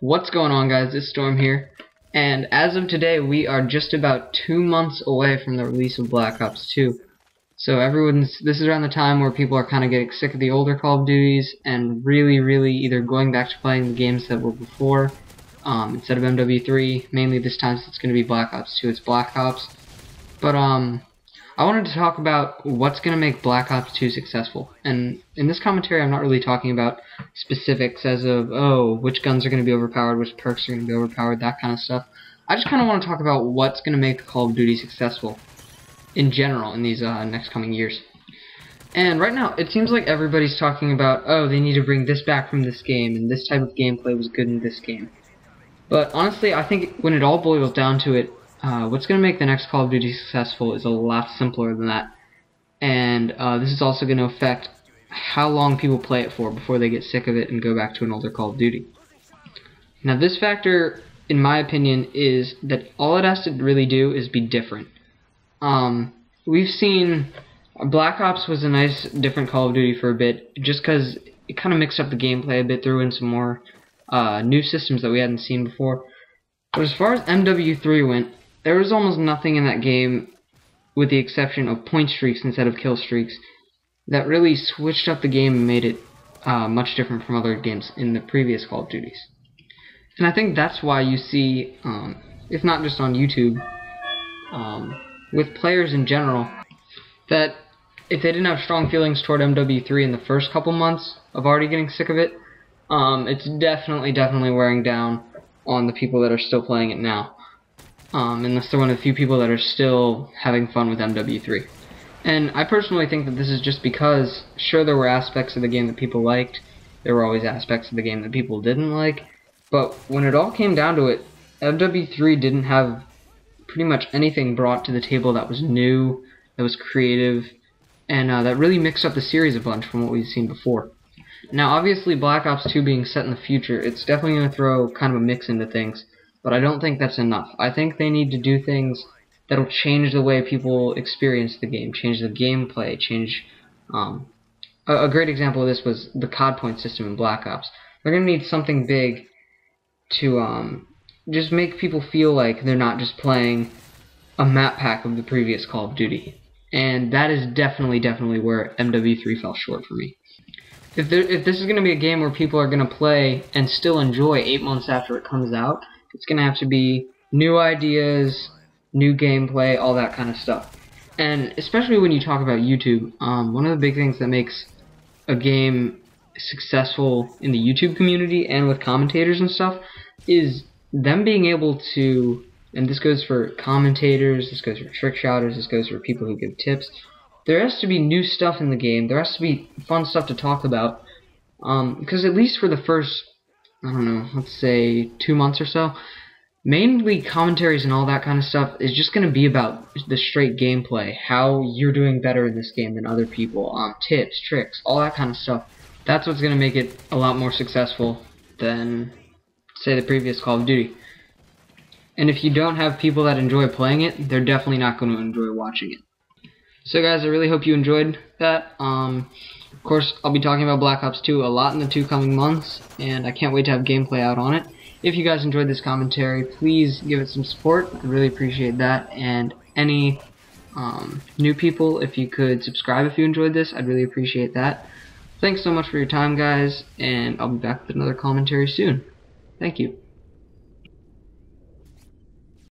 What's going on, guys? It's Storm here, and as of today we are just about 2 months away from the release of Black Ops 2. So this is around the time where people are kind of getting sick of the older Call of Duties and really either going back to playing the games that were before instead of MW3. Mainly this time it's going to be Black Ops 2. It's Black Ops. But I wanted to talk about what's going to make Black Ops 2 successful. And in this commentary, I'm not really talking about specifics as of, oh, which guns are going to be overpowered, which perks are going to be overpowered, that kind of stuff. I just kind of want to talk about what's going to make Call of Duty successful in general in these next coming years. And right now, it seems like everybody's talking about, oh, they need to bring this back from this game, and this type of gameplay was good in this game. But honestly, I think when it all boils down to it, what's going to make the next Call of Duty successful is a lot simpler than that. And this is also going to affect how long people play it for before they get sick of it and go back to an older Call of Duty. Now this factor, in my opinion, is that all it has to really do is be different. We've seen Black Ops was a nice different Call of Duty for a bit, just because it kind of mixed up the gameplay a bit, threw in some more new systems that we hadn't seen before. But as far as MW3 went, there was almost nothing in that game, with the exception of point streaks instead of kill streaks, that really switched up the game and made it much different from other games in the previous Call of Duties. And I think that's why you see, if not just on YouTube, with players in general, that if they didn't have strong feelings toward MW3 in the first couple months of already getting sick of it, it's definitely wearing down on the people that are still playing it now. Unless they're one of the few people that are still having fun with MW3. And I personally think that this is just because, sure, there were aspects of the game that people liked, there were always aspects of the game that people didn't like, but when it all came down to it, MW3 didn't have pretty much anything brought to the table that was new, that was creative, and that really mixed up the series a bunch from what we've seen before. Now obviously Black Ops 2 being set in the future, it's definitely going to throw kind of a mix into things, but I don't think that's enough. I think they need to do things that'll change the way people experience the game, change the gameplay, change... a great example of this was the COD point system in Black Ops. They're going to need something big to just make people feel like they're not just playing a map pack of the previous Call of Duty. And that is definitely where MW3 fell short for me. If this is going to be a game where people are going to play and still enjoy 8 months after it comes out, it's going to have to be new ideas, new gameplay, all that kind of stuff. And especially when you talk about YouTube, one of the big things that makes a game successful in the YouTube community and with commentators and stuff is them being able to, and this goes for commentators, this goes for trick shotters, this goes for people who give tips, there has to be new stuff in the game, there has to be fun stuff to talk about, because at least for the first, I don't know, let's say 2 months or so, mainly commentaries and all that kind of stuff is just going to be about the straight gameplay, how you're doing better in this game than other people, tips, tricks, all that kind of stuff. That's what's going to make it a lot more successful than, say, the previous Call of Duty. And if you don't have people that enjoy playing it, they're definitely not going to enjoy watching it. So guys, I really hope you enjoyed that. Of course, I'll be talking about Black Ops 2 a lot in the 2 coming months, and I can't wait to have gameplay out on it. If you guys enjoyed this commentary, please give it some support. I'd really appreciate that. And any new people, if you could subscribe if you enjoyed this, I'd really appreciate that. Thanks so much for your time, guys, and I'll be back with another commentary soon. Thank you.